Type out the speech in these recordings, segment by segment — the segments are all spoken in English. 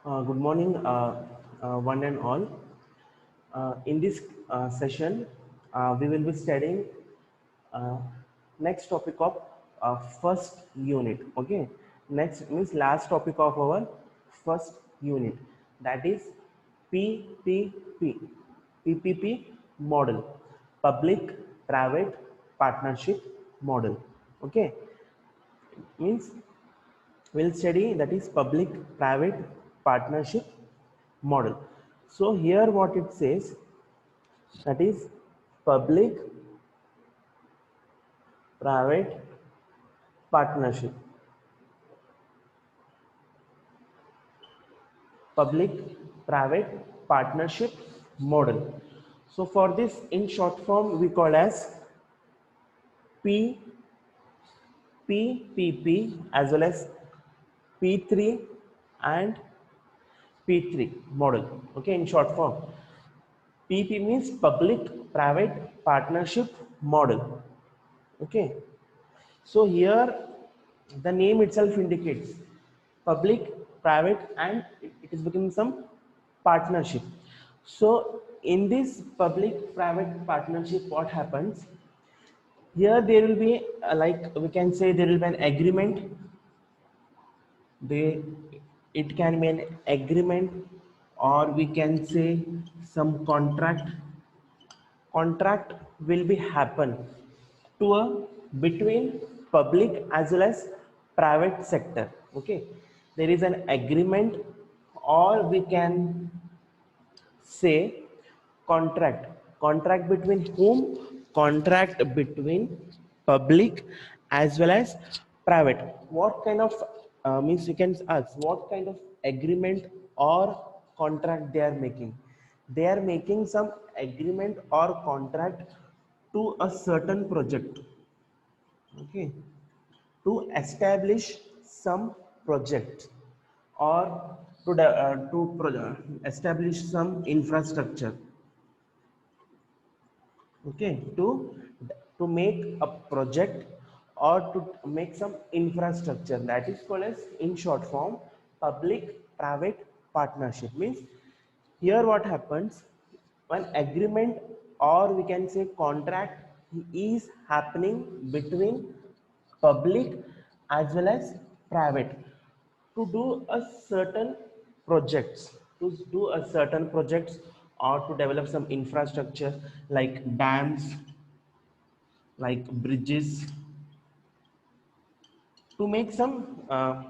Good morning, one and all. In this session, we will be studying uh, next topic of first unit. Okay, next means last topic of our first unit, that is PPP, PPP model, public-private partnership model. Okay, means we'll study that is public private partnership model. So here what it says, that is public private partnership, public private partnership model. So for this, in short form, we call as PPP as well as P3 and P3 model. Okay, in short form, PP means public private partnership model. Okay, so here the name itself indicates public private and it is becoming some partnership. So in this public private partnership, what happens here, there will be like we can say there will be an agreement. They, it can be an agreement, or we can say some contract will be happen to a between public as well as private sector. Okay, there is an agreement, or we can say contract between whom? Contract between public as well as private. What kind of means you can ask what kind of agreement or contract they are making. They are making some agreement or contract to a certain project. Okay, to establish some project, or establish some infrastructure. Okay, to make a project or to make some infrastructure, that is called as, in short form, public private partnership. Means here what happens, one agreement or we can say contract is happening between public as well as private to do a certain projects, or to develop some infrastructure like dams, like bridges, to make some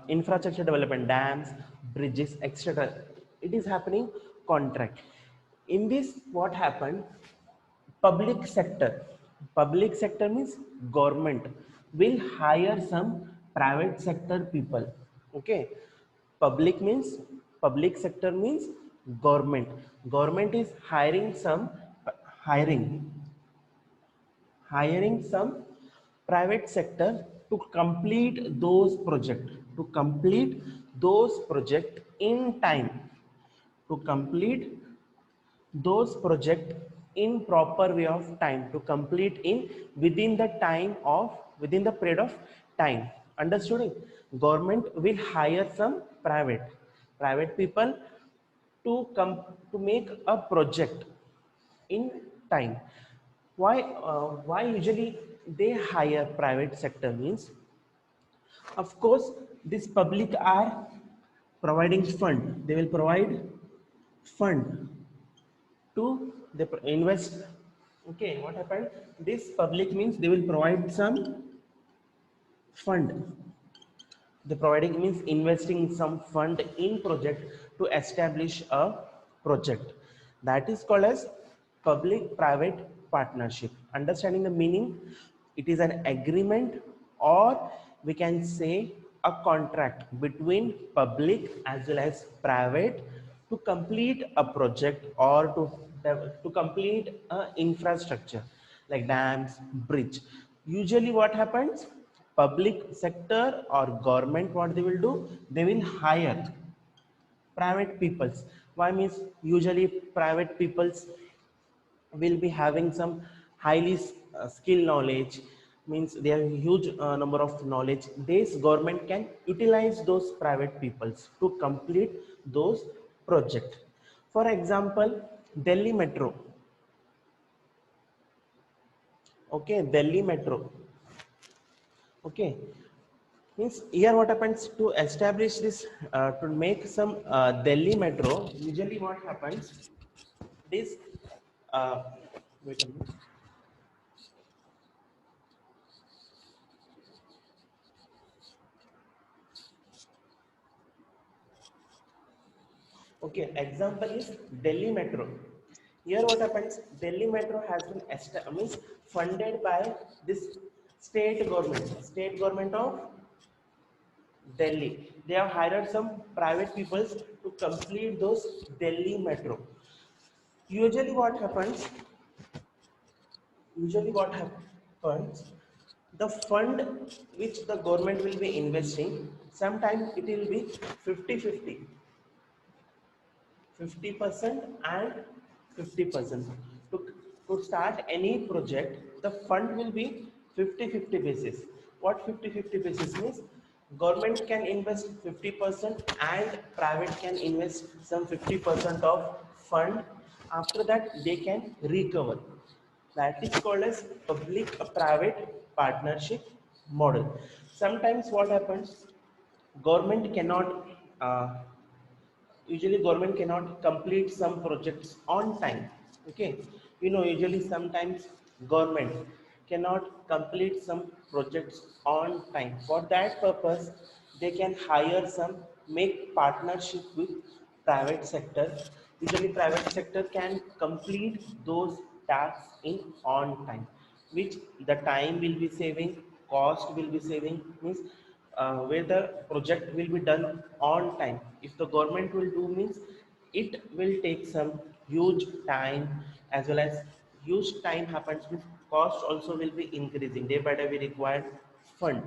infrastructure development, dams, bridges, etc. It is happening contract. In this, what happened, public sector means government will hire some private sector people. Okay, public means, public sector means government is hiring hiring some private sector to complete those project in time, to complete those project in proper way of time, to complete in within the time of, within the period of time. Understood? Government will hire some private people to come to make a project in time. Why usually they hire private sector means, of course, this public are providing fund, they will provide fund to they invest. Okay, what happened, this public means they will provide some fund. The providing means investing some fund in project to establish a project, that is called as public private partnership. Understanding the meaning, it is an agreement, or we can say a contract between public as well as private to complete a project, or to complete a infrastructure like dams, bridge. Usually what happens, public sector or government, what they will do, they will hire private peoples. Why means, usually private peoples will be having some highly skill knowledge, means they have a huge number of knowledge. This government can utilize those private peoples to complete those projects. For example, Delhi Metro. Okay, Delhi Metro. Okay, means here what happens to establish this, to make some Delhi Metro. Usually, what happens is, uh, wait a minute. Okay, example is Delhi Metro. Here what happens, Delhi Metro has been means funded by this state government of Delhi. They have hired some private peoples to complete those Delhi Metro. Usually what happens, usually what happens, the fund which the government will be investing, sometimes it will be 50-50. 50% and 50%. To start any project, the fund will be 50-50 basis. What 50-50 basis means? Government can invest 50% and private can invest some 50% of fund. After that, they can recover. That is called as public-private partnership model. Sometimes what happens? Government cannot usually government cannot complete some projects on time. Okay, usually sometimes government cannot complete some projects on time. For that purpose, they can hire some, make partnership with private sector. Usually private sector can complete those tasks in on time, which the time will be saving, cost will be saving, means where the project will be done on time. If the government will do, means it will take some huge time, as well as huge time happens, means cost also will be increasing day by day. We require fund.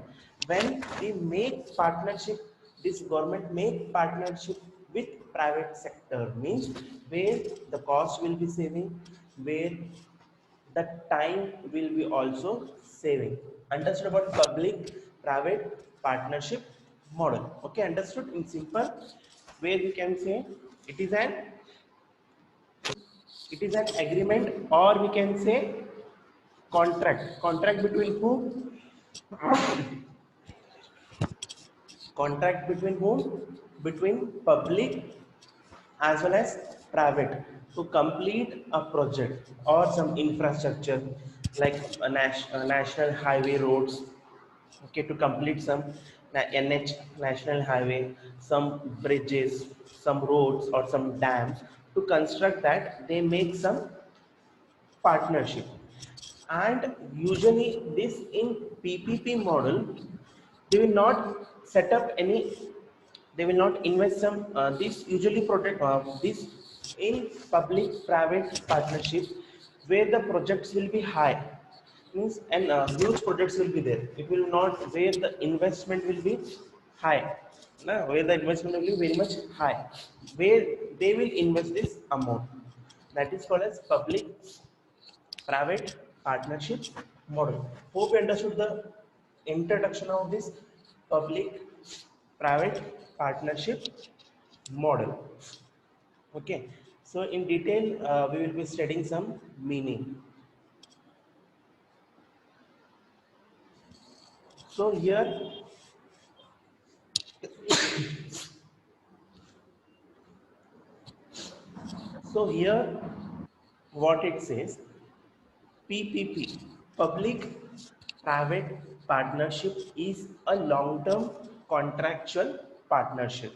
When we make partnership, this government make partnership with private sector, means where the cost will be saving, where the time will be also saving. Understood about public private partnership model? Okay, understood. In simple way we can say, it is an it is an agreement, or we can say contract between who? Contract between whom? Between public as well as private, to complete a project or some infrastructure, like national highway roads. Okay, to complete some NH, national highway, some bridges, some roads or some dams. To construct that, they make some partnership. And usually this in PPP model, they will not set up any, they will not invest some, this usually protect this in public private partnership, where the projects will be high, means, and huge projects will be there. It will not where the investment will be high. No, where the investment will be very much high, where they will invest this amount. That is called as public private partnership model. Hope you understood the introduction of this public private partnership model. Okay, so in detail, we will be studying some meaning. So here, so here, what it says, PPP, public private partnership, is a long term contractual partnership.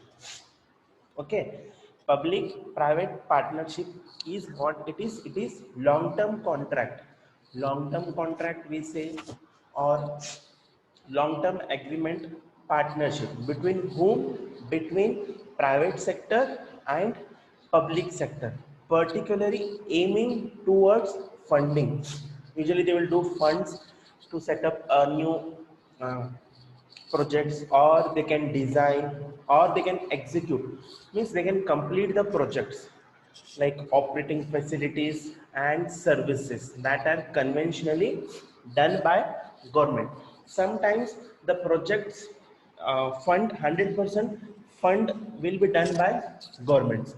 Okay, public private partnership is what it is. It is long term contract. Long term contract we say, or long term agreement, partnership between whom? Between private sector and public sector, particularly aiming towards funding. Usually they will do funds to set up a new uh, projects, or they can design, or they can execute, means they can complete the projects, like operating facilities and services that are conventionally done by government. Sometimes the projects fund 100% fund will be done by governments,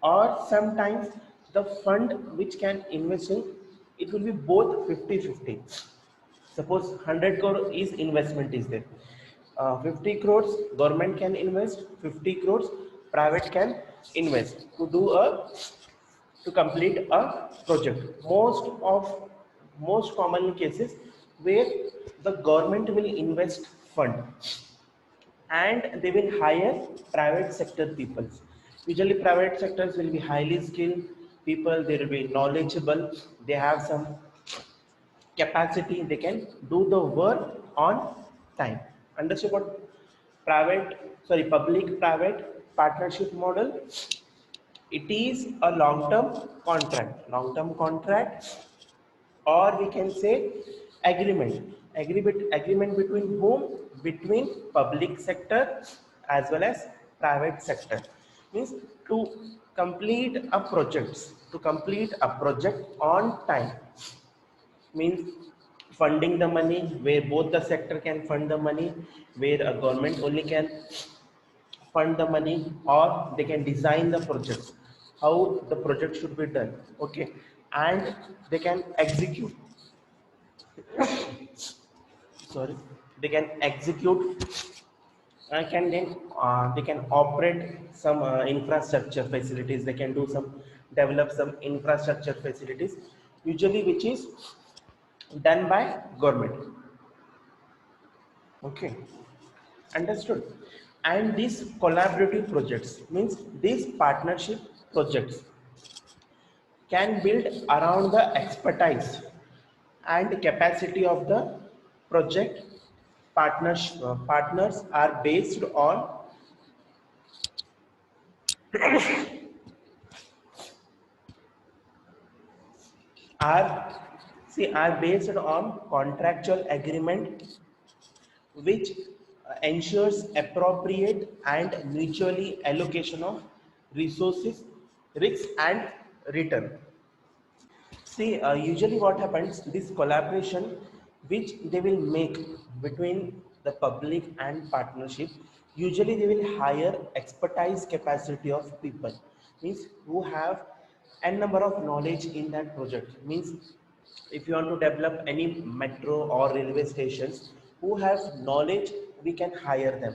or sometimes the fund which can invest in it will be both 50-50. Suppose 100 crore is investment is there. 50 crores government can invest, 50 crores private can invest to do a to complete a project. Most common cases where the government will invest fund and they will hire private sector people. Usually private sectors will be highly skilled people, they will be knowledgeable, they have some capacity, they can do the work on time. Understand what public private partnership model? It is a long term contract, or we can say agreement between whom? Between public sector as well as private sector. Means to complete a project on time, means funding the money where both the sector can fund the money, where a government only can fund the money, or they can design the projects how the project should be done. Okay, and they can execute, sorry, they can execute and can then they can operate some infrastructure facilities, they can do some develop some infrastructure facilities, usually which is done by government. Okay, understood. And these collaborative projects, means these partnership projects can build around the expertise and capacity of the project. Partners are based on are are based on contractual agreement which ensures appropriate and mutually allocation of resources, risk and return. See, usually what happens, this collaboration which they will make between the public and partnership, usually they will hire expertise capacity of people, means who have n number of knowledge in that project. Means if you want to develop any metro or railway stations, who have knowledge, we can hire them.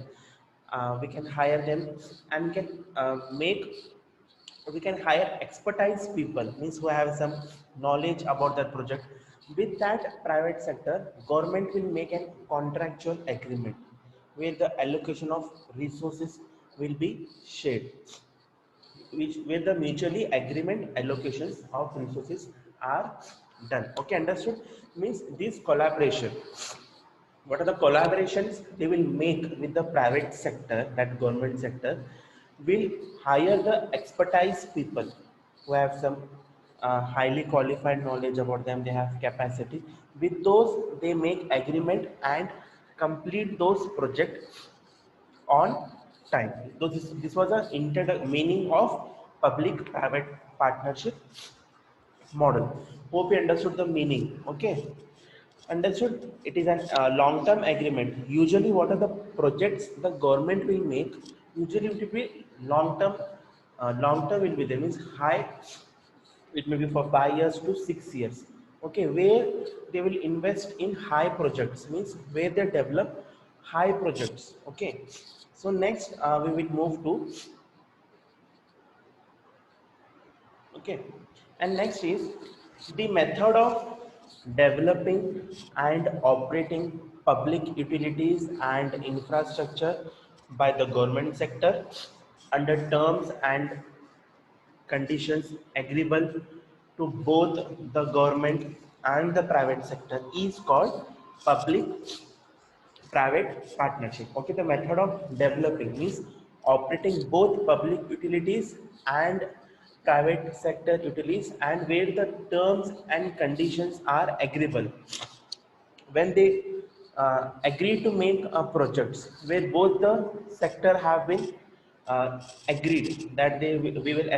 We can hire them and can make we can hire expertise people, means who have some knowledge about that project. With that private sector, government will make a contractual agreement where the allocation of resources will be shared, which where the mutually agreement allocations of resources are done. Okay, understood. Means this collaboration, what are the collaborations they will make with the private sector, that government sector will hire the expertise people who have some highly qualified knowledge about them, they have capacity. With those they make agreement and complete those projects on time. So this was the meaning of public private partnership model. Hope you understood the meaning. Okay, understood. It is a long-term agreement. Usually what are the projects the government will make? Usually it will be long-term. Long-term will be there, means high, it may be for 5 years to 6 years. Okay, where they will invest in high projects, means where they develop high projects. Okay, so next we will move to, okay, and next is the method of developing and operating public utilities and infrastructure by the government sector under terms and conditions agreeable to both the government and the private sector is called public private partnership. Okay, the method of developing means operating both public utilities and private sector utilities, and where the terms and conditions are agreeable. When they agree to make projects where both the sector have been agreed that we will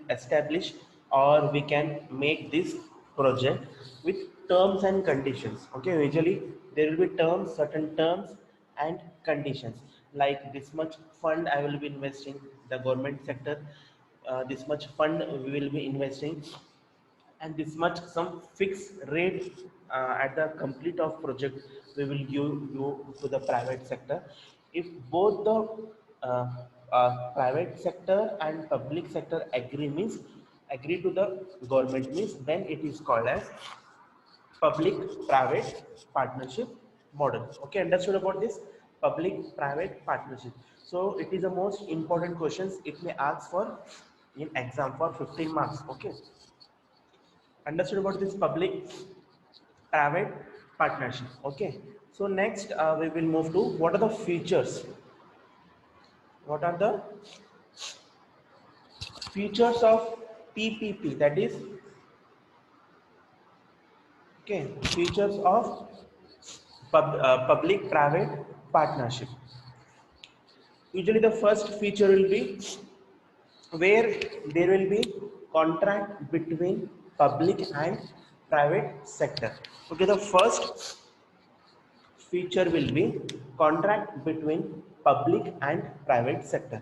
establish or we can make this project with terms and conditions. Okay, usually there will be terms, certain terms and conditions, like this much fund I will be investing, the government sector, this much fund we will be investing, and this much some fixed rate at the complete of project we will give you to the private sector. If both the uh, private sector and public sector agree, means agree to the government, means then it is called as public private partnership model. Okay, understood about this public private partnership? So it is the most important questions it may ask for in exam for 15 marks. Okay, understood about this public private partnership? Okay, so next we will move to what are the features, what are the features of PPP, that is, okay, features of public private partnership. Usually the first feature will be where there will be contract between public and private sector. Okay, the first feature will be contract between public and private sector.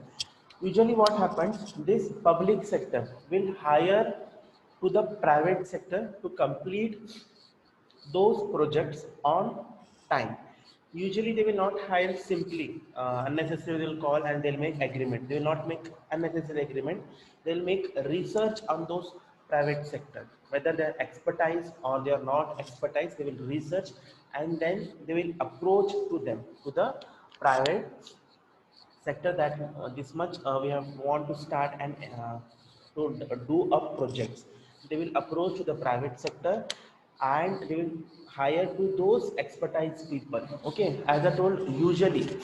Usually what happens, this public sector will hire to the private sector to complete those projects on time. Usually they will not hire simply unnecessary, they will call and they'll make agreement. They will not make unnecessary agreement. They'll make research on those private sector. Whether they're expertise or they are not expertise, they will research and then they will approach to them, to the private sector, that this much we have want to start and to do up projects. They will approach to the private sector and they will hire to those expertise people. Okay, as I told, usually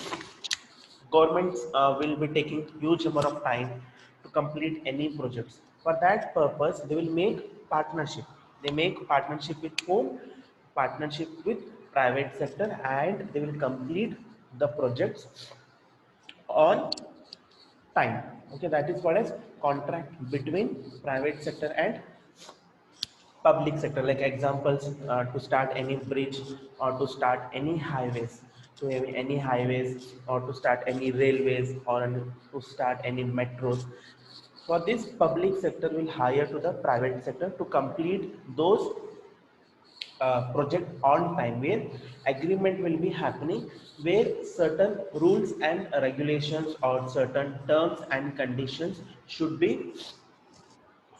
governments will be taking huge amount of time to complete any projects. For that purpose they will make partnership. They make partnership with whom? Partnership with private sector, and they will complete the projects on time. Okay, that is called as contract between private sector and public sector. Like examples, to start any bridge or to start any highways, to have any highways or to start any railways or to start any metros. For this, public sector will hire to the private sector to complete those project on time, where agreement will be happening, where certain rules and regulations or certain terms and conditions should be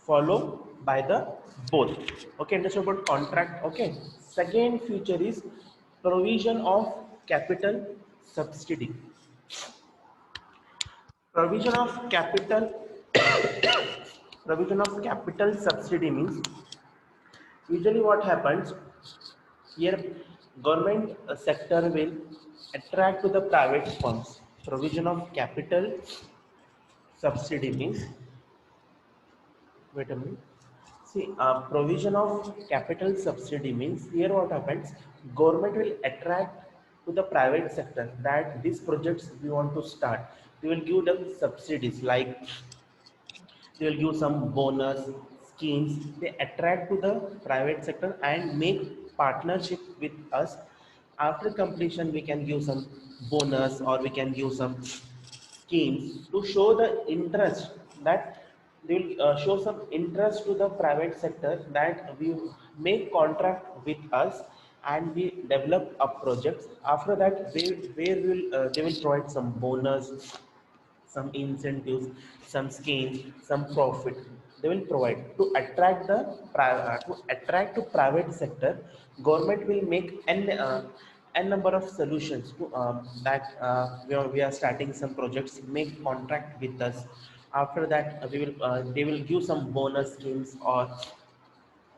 followed by the both. Okay, understood about contract? Okay, second feature is provision of capital subsidy. Provision of capital provision of capital subsidy means, usually what happens here, government sector will attract to the private firms. Provision of capital subsidy means, wait a minute. See, provision of capital subsidy means, here what happens, government will attract to the private sector that these projects we want to start. They will give them subsidies, like they will give some bonus schemes. They attract to the private sector and make partnership with us. After completion we can give some bonus or we can give some schemes to show the interest, that they will show some interest to the private sector that we make contract with us and we develop a project. After that they will provide some bonus, some incentives, some schemes, some profit they will provide to attract the to attract to private sector. Government will make n number of solutions to that we are starting some projects, make contract with us. After that we will they will give some bonus schemes or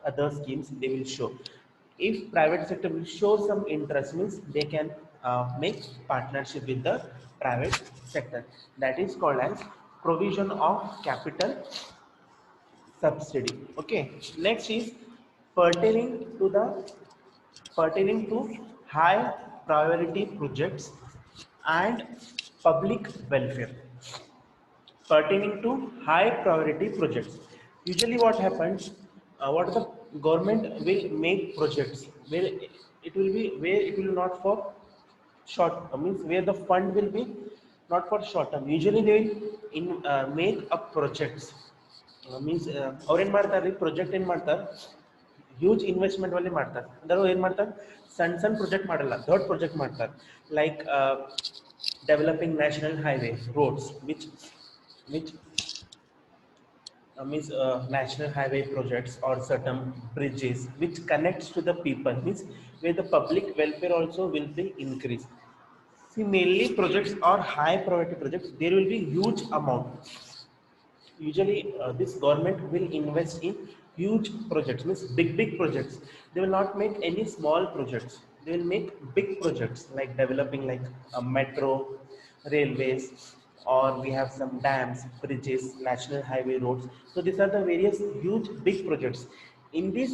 other schemes they will show. If private sector will show some interest, means they can make partnership with the private sector. That is called as provision of capital subsidy. Okay, next is pertaining to the pertaining to high priority projects and public welfare. Pertaining to high priority projects, usually what happens, what the government will make projects, it will be where it will not for short means where the fund will be not for short term. Usually they will make up projects means ಅವ್ರೇನ್ ಮಾಡ್ತಾರೆ project ಏನ್ ಮಾಡ್ತಾರೆ huge investment ಅಲ್ಲಿ ಮಾಡ್ತಾರೆ ಅಂದ್ರೆ ಏನ್ ಮಾಡ್ತಾರೆ ಸಣ್ಣ ಸಣ್ಣ ಪ್ರಾಜೆಕ್ಟ್ ಮಾಡಲ್ಲ ದೊಡ್ಡ ಪ್ರಾಜೆಕ್ಟ್ ಮಾಡ್ತಾರೆ like developing national highway roads which means national highway projects or certain bridges which connects to the people means where the public welfare also will be increased. See, mainly projects are high priority projects. There will be huge amount. Usually, this government will invest in huge projects, means big projects. They will not make any small projects. They will make big projects like developing like a metro, railways, or we have some dams, bridges, national highway roads. So these are the various huge big projects. In this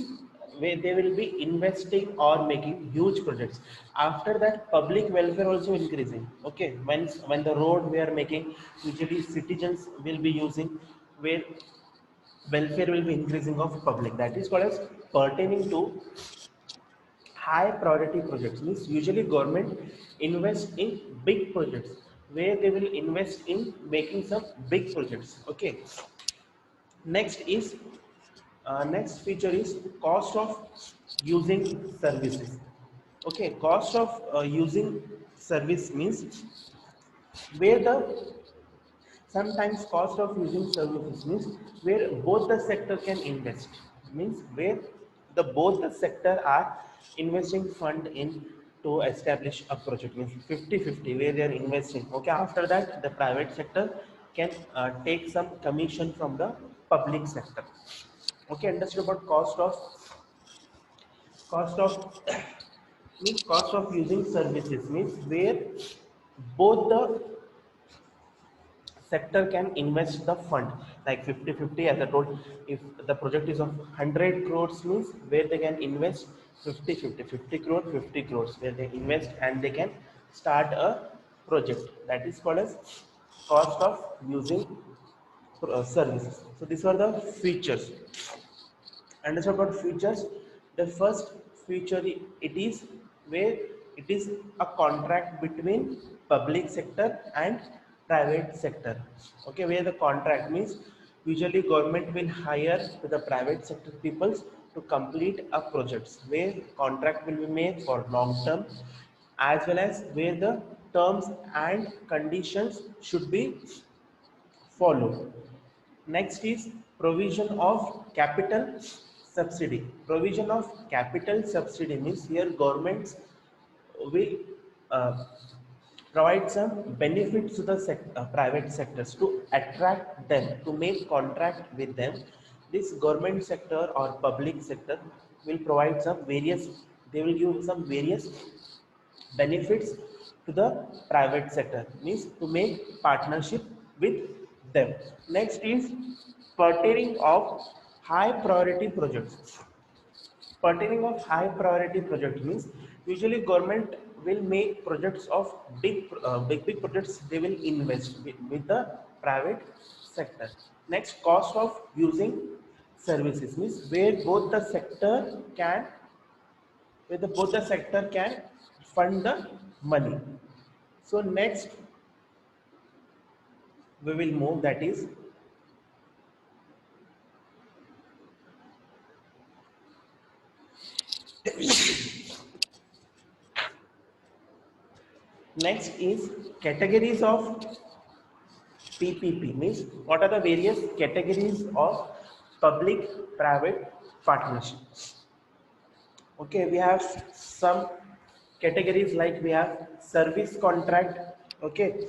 way, they will be investing or making huge projects. After that, public welfare also increasing. Okay, when the road we are making, usually citizens will be using, where welfare will be increasing of public. That is called as pertaining to high priority projects. Means usually government invest in big projects where they will invest in making some big projects. Okay. Next is next feature is cost of using services. Okay, cost of using service means where the sometimes cost of using services means where both the sector can invest, means where the both the sector are investing fund in to establish a project, means 50-50 where they are investing. Okay, after that the private sector can take some commission from the public sector. Okay, understood about cost of means cost of using services means where both the sector can invest the fund like 50-50. As I told, if the project is of 100 crores means where they can invest 50-50, 50 crore 50 crores where they invest and they can start a project. That is called as cost of using services. So these are the features. And it's about features. The first feature it is where it is a contract between public sector and private sector. Okay, where the contract means usually government will hire to the private sector peoples to complete a projects where contract will be made for long term, as well as where the terms and conditions should be followed. Next is provision of capital subsidy. Provision of capital subsidy means here governments will uh, provide some benefits to the private sectors to attract them to make contract with them. This government sector or public sector will provide some various, they will give some various benefits to the private sector, means to make partnership with them. Next is pertaining of high priority projects. Pertaining of high priority project means usually government will make projects of big projects. They will invest with the private sector. Next, cost of using services means where both the sector can, where the both the sector can fund the money. So next we will move, that is next is categories of PPP, means what are the various categories of public private partnerships. Okay, we have some categories like we have service contract. Okay,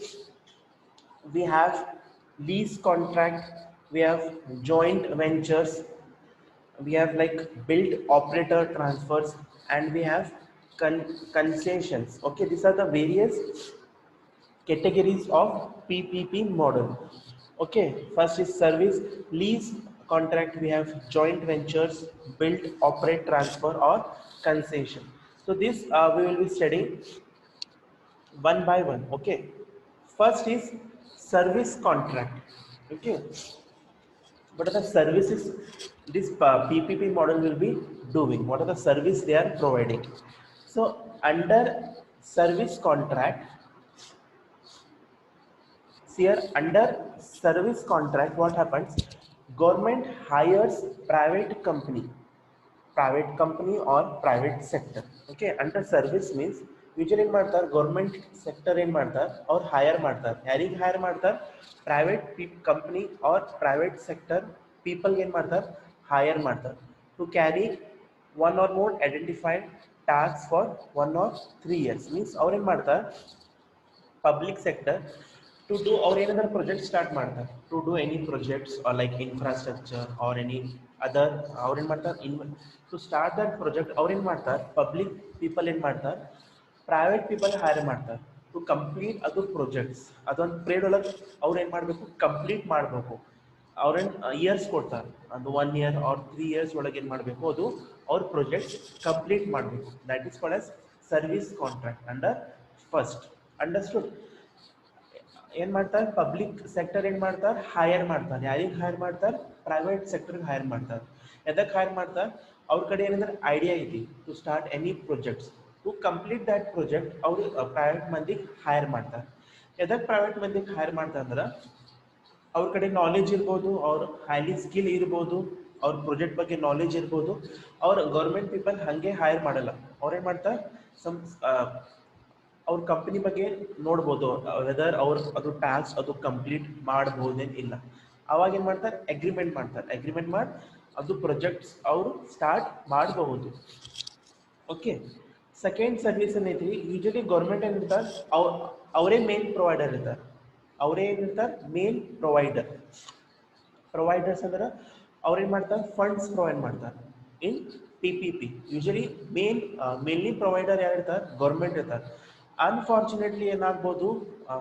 we have lease contract, we have joint ventures, we have like build operator transfers, and we have concessions. Okay, these are the various categories of PPP model. Okay, first is service lease contract, we have joint ventures, build operate transfer, or concession. So this we will be studying one by one. Okay, first is service contract. Okay, what are the services this PPP model will be doing? What are the service they are providing? So under service contract, here under service contract, what happens? Government hires private company or private sector. Okay, under service means usually ಏನು ಮಾಡ್ತಾರೆ government sector ಏನು ಮಾಡ್ತಾರೆ ಅವ್ರು hire ಮಾಡ್ತಾರೆ. ಯಾರಿಗೆ hire ಮಾಡ್ತಾರೆ? Private company or private sector people ಏನು ಮಾಡ್ತಾರೆ ಹೈರ್ ಮಾಡ್ತಾರೆ to carry one or more identified task for 1 or 3 years. Means ಅವ್ರು ಏನು ಮಾಡ್ತಾರೆ public sector to do or any other project start ಮಾಡ್ತಾರೆ to do any projects or like infrastructure or any other ಅವ್ರು ಏನು ಮಾಡ್ತಾರೆ to start that project ಅವ್ರು ಏನು ಮಾಡ್ತಾರೆ ಪಬ್ಲಿಕ್ ಪೀಪಲ್ ಏನು ಮಾಡ್ತಾರೆ ಪ್ರೈವೇಟ್ ಪೀಪಲ್ ಹೈರ್ ಮಾಡ್ತಾರೆ ಟು ಕಂಪ್ಲೀಟ್ ಅದು ಪ್ರಾಜೆಕ್ಟ್ಸ್ ಅದೊಂದು ಪೀರಿಯಡ್ ಒಳಗೆ ಅವ್ರು ಏನು ಮಾಡಬೇಕು ಕಂಪ್ಲೀಟ್ ಮಾಡಬೇಕು ಅವ್ರೇನು ಇಯರ್ಸ್ ಕೊಡ್ತಾರೆ ಅದು 1 year or 3 years ಒಳಗೆ ಏನು ಮಾಡಬೇಕು ಅದು ಅವ್ರ ಪ್ರಾಜೆಕ್ಟ್ ಕಂಪ್ಲೀಟ್ ಮಾಡಬೇಕು. That is called as service contract under first. Understood? ಏನು ಮಾಡ್ತಾರೆ ಪಬ್ಲಿಕ್ ಸೆಕ್ಟರ್ ಏನು ಮಾಡ್ತಾರೆ ಹೈರ್ ಮಾಡ್ತಾರೆ. ಯಾರಿಗೆ ಹೈರ್ ಮಾಡ್ತಾರೆ? ಪ್ರೈವೇಟ್ ಸೆಕ್ಟರ್ಗೆ ಹೈರ್ ಮಾಡ್ತಾರೆ. ಎದಕ್ಕೆ ಹೈರ್ ಮಾಡ್ತಾರೆ? ಅವ್ರ ಕಡೆ ಏನಂದ್ರೆ ಐಡಿಯಾ ಐತಿ to start any projects to complete that project ಅವರು ಪ್ರೈವೇಟ್ ಮಂದಿಗೆ ಹೈರ್ ಮಾಡ್ತಾರೆ. ಎದಕ್ಕೆ ಪ್ರೈವೇಟ್ ಮಂದಿಗೆ ಹೈರ್ ಮಾಡ್ತಾರೆ ಅಂದ್ರೆ ಅವ್ರ ಕಡೆ ನಾಲೆಜ್ ಇರ್ಬೋದು, ಅವ್ರ ಹೈಲಿ ಸ್ಕಿಲ್ ಇರ್ಬೋದು, ಅವ್ರ ಪ್ರಾಜೆಕ್ಟ್ ಬಗ್ಗೆ ನಾಲೆಜ್ ಇರ್ಬೋದು. ಅವ್ರ ಗೌರ್ಮೆಂಟ್ ಪೀಪಲ್ ಹಾಗೆ ಹೈರ್ ಮಾಡಲ್ಲ. ಅವ್ರೇನು ಮಾಡ್ತಾರೆ ಅವ್ರ ಕಂಪನಿ ಬಗ್ಗೆ ನೋಡ್ಬೋದು ವೆದರ್ ಅವ್ರು ಅದು ಟಾಸ್ಕ್ ಅದು ಕಂಪ್ಲೀಟ್ ಮಾಡ್ಬೋದೇನು ಇಲ್ಲ. ಅವಾಗ ಏನು ಮಾಡ್ತಾರೆ ಅಗ್ರಿಮೆಂಟ್ ಮಾಡ್ತಾರೆ. ಅಗ್ರಿಮೆಂಟ್ ಮಾಡಿ ಅದು ಪ್ರಾಜೆಕ್ಟ್ಸ್ ಅವರು ಸ್ಟಾರ್ಟ್ ಮಾಡಬಹುದು. ಓಕೆ, ಸೆಕೆಂಡ್ ಸರ್ವಿಸ್ ಏನೈತಿ ಯೂಶಲಿ ಗೌರ್ಮೆಂಟ್ ಏನಿರ್ತಾರೆ ಅವರೇ ಮೇನ್ ಪ್ರೊವೈಡರ್ ಇರ್ತಾರೆ. ಅವರೇ ಏನಿರ್ತಾರೆ ಮೇನ್ ಪ್ರೊವೈಡರ್ಸ್ ಅಂದ್ರೆ ಅವ್ರೇನು ಮಾಡ್ತಾರೆ ಫಂಡ್ಸ್ ಪ್ರೊವೈಡ್ ಮಾಡ್ತಾರೆ ಇನ್ PPP. ಯೂಶಲಿ ಮೇನ್ಲಿ ಪ್ರೊವೈಡರ್ ಯಾರು ಇರ್ತಾರೆ ಗೌರ್ಮೆಂಟ್ ಇರ್ತಾರೆ. ಅನ್ಫಾರ್ಚುನೇಟ್ಲಿ ಏನಾಗ್ಬೋದು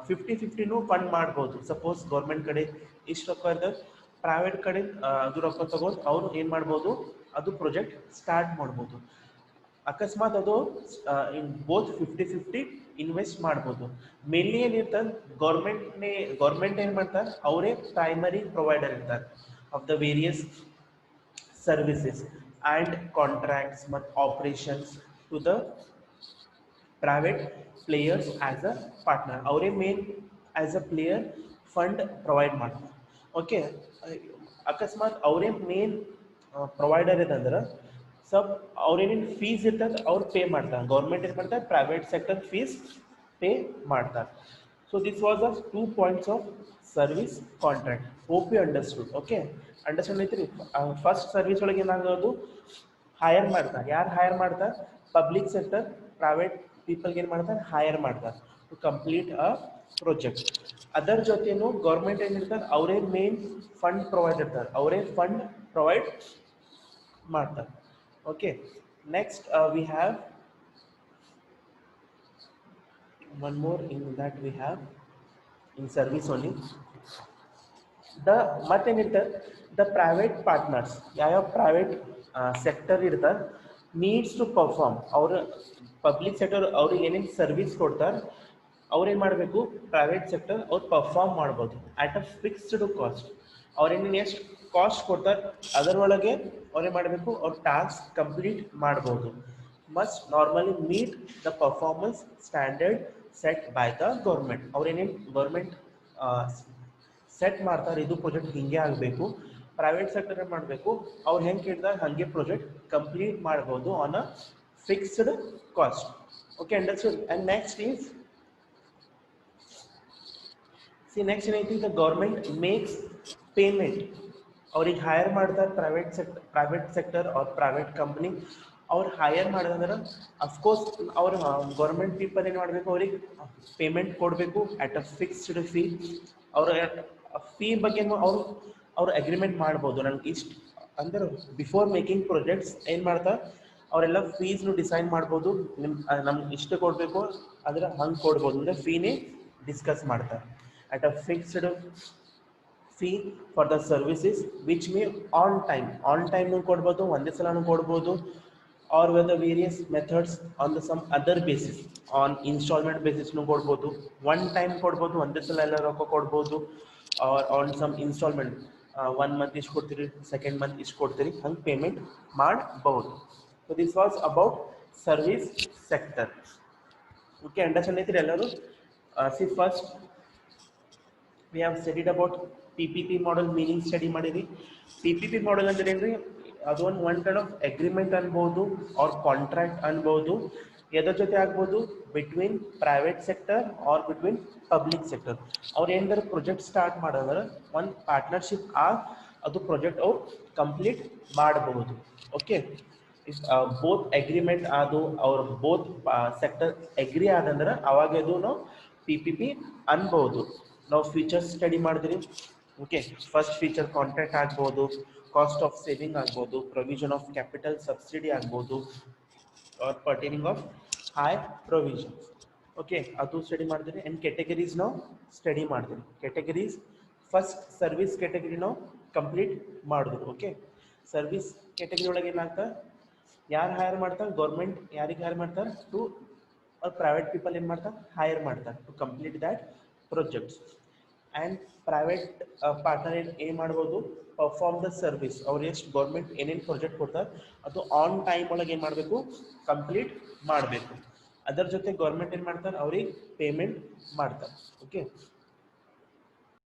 50-50 ಫಂಡ್ ಮಾಡ್ಬೋದು. ಸಪೋಸ್ ಗೌರ್ಮೆಂಟ್ ಕಡೆ ಇಷ್ಟು ರೊಕ್ಕ ಇರ್ತದೆ, ಪ್ರೈವೇಟ್ ಕಡೆ ಅದು ರೊಕ್ಕ ತಗೊಂಡು ಅವ್ರು ಏನು ಮಾಡ್ಬೋದು ಅದು ಪ್ರಾಜೆಕ್ಟ್ ಸ್ಟಾರ್ಟ್ ಮಾಡ್ಬೋದು. ಅಕಸ್ಮಾತ್ ಅದು ಇನ್ ಬೋತ್ 50-50 ಇನ್ವೆಸ್ಟ್ ಮಾಡ್ಬೋದು. ಮೇನ್ಲಿ ಏನಿರ್ತದೆ ಗೌರ್ಮೆಂಟ್ ಏನು ಮಾಡ್ತಾರೆ ಅವರೇ ಪ್ರೈಮರಿ ಪ್ರೊವೈಡರ್ ಇರ್ತಾರೆ of the various services and contracts ಮತ್ತು operations to the private players as a partner. ಅವರೇ main as a player fund provide ಮಾಡ್ತಾರೆ. ಓಕೆ, ಅಕಸ್ಮಾತ್ ಅವರೇ ಮೇನ್ ಪ್ರೊವೈಡರ್ ಇದಂದ್ರೆ ಅವ್ರೇನೇನು ಫೀಸ್ ಇರ್ತದೆ ಅವ್ರು ಪೇ ಮಾಡ್ತಾರೆ. ಗೌರ್ಮೆಂಟ್ ಏನು ಮಾಡ್ತಾರೆ ಪ್ರೈವೇಟ್ ಸೆಕ್ಟರ್ ಫೀಸ್ ಪೇ ಮಾಡ್ತಾರೆ. So this was the 2 points of service contract. Hope you understood. Okay, understand ಐತ್ರಿ? ಫಸ್ಟ್ ಸರ್ವಿಸ್ ಒಳಗೆ ಏನಾಗೋದು ಹೈರ್ ಮಾಡ್ತಾರೆ. ಯಾರು ಹೈರ್ ಮಾಡ್ತಾರೆ? ಪಬ್ಲಿಕ್ ಸೆಕ್ಟರ್ ಪ್ರೈವೇಟ್ ಪೀಪಲ್ಗೆ ಏನು ಮಾಡ್ತಾರೆ ಹೈರ್ ಮಾಡ್ತಾರೆ ಟು ಕಂಪ್ಲೀಟ್ ಅ ಪ್ರಾಜೆಕ್ಟ್. ಅದರ ಜೊತೆನೂ ಗೌರ್ಮೆಂಟ್ ಏನಿರ್ತಾರೆ ಅವರೇ ಮೇನ್ ಫಂಡ್ ಪ್ರೊವೈಡ್ ಇರ್ತಾರೆ, ಅವರೇ ಫಂಡ್ ಪ್ರೊವೈಡ್ ಮಾಡ್ತಾರೆ. Okay, next we have one more in that we have in service only ಮತ್ತೇನಿರ್ತಾರೆ ದ ಪ್ರೈವೇಟ್ ಪಾರ್ಟ್ನರ್ಸ್. ಯಾವ್ಯಾವ ಪ್ರೈವೇಟ್ ಸೆಕ್ಟರ್ ಇರ್ತಾರೆ ನೀಡ್ಸ್ ಟು ಪರ್ಫಾರ್ಮ್. ಅವ್ರ ಪಬ್ಲಿಕ್ ಸೆಕ್ಟರ್ ಅವ್ರಿಗೆ ಏನೇನು ಸರ್ವಿಸ್ ಕೊಡ್ತಾರೆ ಅವ್ರೇನು ಮಾಡಬೇಕು ಪ್ರೈವೇಟ್ ಸೆಕ್ಟರ್ ಅವ್ರು ಪರ್ಫಾರ್ಮ್ ಮಾಡ್ಬೋದು ಆಟ್ ಅ ಫಿಕ್ಸ್ಡ್ ಕಾಸ್ಟ್. ಅವ್ರೇನೇನು ಎಷ್ಟು ಕಾಸ್ಟ್ ಕೊಡ್ತಾರೆ ಅದರೊಳಗೆ ಅವ್ರೇನು ಮಾಡಬೇಕು ಅವ್ರ ಟಾಸ್ಕ್ ಕಂಪ್ಲೀಟ್ ಮಾಡ್ಬೋದು. Must normally meet the performance standard set by the government. ಅವ್ರೇನೇನು ಗೌರ್ಮೆಂಟ್ ಸೆಟ್ ಮಾಡ್ತಾರೆ ಇದು ಪ್ರಾಜೆಕ್ಟ್ ಹಿಂಗೆ ಆಗಬೇಕು. ಪ್ರೈವೇಟ್ ಸೆಕ್ಟರ್ ಏನು ಮಾಡಬೇಕು ಅವ್ರು ಹೆಂಗೆ ಕೇಳಿದಾಗ ಹಾಗೆ ಪ್ರಾಜೆಕ್ಟ್ ಕಂಪ್ಲೀಟ್ ಮಾಡ್ಬೋದು on a fixed cost. Okay, understood? And next is next ಏನೈತಿ ದ ಗೌರ್ಮೆಂಟ್ ಮೇಕ್ಸ್ ಪೇಮೆಂಟ್. ಅವ್ರಿಗೆ ಹೈರ್ ಮಾಡ್ತಾರೆ ಪ್ರೈವೇಟ್ ಸೆಕ್ಟರ್ ಅವ್ರ ಪ್ರೈವೇಟ್ ಕಂಪ್ನಿ ಅವ್ರು ಹೈರ್ ಮಾಡಿದ್ರೆ ಅಫ್ಕೋರ್ಸ್ ಅವ್ರ ಗೌರ್ಮೆಂಟ್ ಪೀಪಲ್ ಏನು ಮಾಡಬೇಕು ಅವ್ರಿಗೆ ಪೇಮೆಂಟ್ ಕೊಡಬೇಕು ಆಟ್ ಅ ಫಿಕ್ಸ್ಡ್ ಫೀ. ಅವ್ರ ಫೀ ಬಗ್ಗೆ ಅವ್ರು ಅಗ್ರಿಮೆಂಟ್ ಮಾಡ್ಬೋದು. ನನಗೆ ಇಷ್ಟು ಅಂದ್ರೆ ಬಿಫೋರ್ ಮೇಕಿಂಗ್ ಪ್ರಾಜೆಕ್ಟ್ಸ್ ಏನು ಮಾಡ್ತಾರೆ ಅವರೆಲ್ಲ ಫೀಸ್ನು ಡಿಸೈಡ್ ಮಾಡ್ಬೋದು. ನಮ್ಗೆ ಇಷ್ಟು ಕೊಡಬೇಕು ಅಂದ್ರೆ ಹಂಗೆ ಕೊಡ್ಬೋದು ಅಂದರೆ ಫೀನೇ ಡಿಸ್ಕಸ್ ಮಾಡ್ತಾರೆ at a fixed fee for the services which may on time ಕೊಡ್ಬೋದು, ಒಂದೇ ಸಲನೂ ಕೊಡ್ಬೋದು, or with the various methods on the some other basis on installment basis ನು ಕೊಡ್ಬೋದು. ಒನ್ ಟೈಮ್ ಕೊಡ್ಬೋದು, ಒಂದೇ ಸಲ ಎಲ್ಲ ರೊಕ್ಕ ಕೊಡ್ಬೋದು, or on some installment 1 month ಇಷ್ಟು ಕೊಡ್ತೀರಿ, ಸೆಕೆಂಡ್ ಮಂತ್ ಇಷ್ಟು ಕೊಡ್ತೀರಿ, ಹಂಗೆ ಪೇಮೆಂಟ್ ಮಾಡಬಹುದು. So this was about service sector. Okay, understand it ಎಲ್ಲರೂ? See, first we have studied about PPP model, meaning study ಮಾಡಿದ್ವಿ. PPP model ಅಂದ್ರೆ ಏನ್ರಿ? ಅದು one kind of agreement ಅನ್ಬೋದು or contract ಅನ್ಬೋದು. ಎದ್ರ ಜೊತೆ ಆಗ್ಬೋದು? Between private sector or between public sector. ಅವ್ರು ಏನಾದ್ರು ಪ್ರಾಜೆಕ್ಟ್ ಸ್ಟಾರ್ಟ್ ಮಾಡಿದ್ರೆ ಒಂದು ಪಾರ್ಟ್ನರ್ಶಿಪ್ ಅದು ಪ್ರಾಜೆಕ್ಟ್ ಅವ್ರು ಕಂಪ್ಲೀಟ್ ಮಾಡಬಹುದು. ಓಕೆ, ಇಫ್ ಬೋತ್ ಅಗ್ರಿಮೆಂಟ್ ಅದು ಅವ್ರ ಬೋತ್ ಸೆಕ್ಟರ್ ಅಗ್ರಿ ಆದಂದ್ರೆ ಅವಾಗ ಅದು ನಾವು PPP ಅನ್ಬೋದು. ನಾವು ಫೀಚರ್ಸ್ ಸ್ಟಡಿ ಮಾಡಿದ್ರಿ. ಓಕೆ, ಫಸ್ಟ್ ಫೀಚರ್ ಕಾಂಟ್ರಾಕ್ಟ್ ಆಗ್ಬೋದು, ಕಾಸ್ಟ್ ಆಫ್ ಸೇವಿಂಗ್ ಆಗ್ಬೋದು, ಪ್ರೊವಿಷನ್ ಆಫ್ ಕ್ಯಾಪಿಟಲ್ ಸಬ್ಸಿಡಿ ಆಗ್ಬೋದು, or pertaining of high provisions. Okay, ಅದು ಸ್ಟಡಿ ಮಾಡಿದ್ರಿ. ಆ್ಯಂಡ್ ಕೆಟಗರೀಸ್ ನಾವು ಸ್ಟಡಿ ಮಾಡಿದ್ರಿ. ಕೆಟಗರೀಸ್ ಫಸ್ಟ್ ಸರ್ವಿಸ್ ಕೆಟಗರಿ ನಾವು ಕಂಪ್ಲೀಟ್ ಮಾಡಿದ್ರು. ಓಕೆ, ಸರ್ವಿಸ್ ಕೆಟಗರಿ ಒಳಗೆ ಏನಾಗ್ತದೆ? ಯಾರು ಹೈರ್ ಮಾಡ್ತಾರೆ? ಗೌರ್ಮೆಂಟ್ ಯಾರಿಗೆ ಹೈರ್ ಮಾಡ್ತಾರೆ? ಟು ಪ್ರೈವೇಟ್ ಪೀಪಲ್ ಏನು ಮಾಡ್ತಾರೆ? ಹೈರ್ ಮಾಡ್ತಾರೆ to complete that projects. And private partner ಏನು ಮಾಡ್ಬೋದು? Perform the service. ಅವ್ರು ಎಷ್ಟು ಗೌರ್ಮೆಂಟ್ ಏನೇನು ಪ್ರಾಜೆಕ್ಟ್ ಕೊಡ್ತಾರೆ ಅದು ಆನ್ ಟೈಮ್ ಒಳಗೆ ಏನು ಮಾಡಬೇಕು? ಕಂಪ್ಲೀಟ್ ಮಾಡಬೇಕು. ಅದರ ಜೊತೆ ಗೌರ್ಮೆಂಟ್ ಏನು ಮಾಡ್ತಾರೆ? ಅವ್ರಿಗೆ ಪೇಮೆಂಟ್ ಮಾಡ್ತಾರೆ. ಓಕೆ,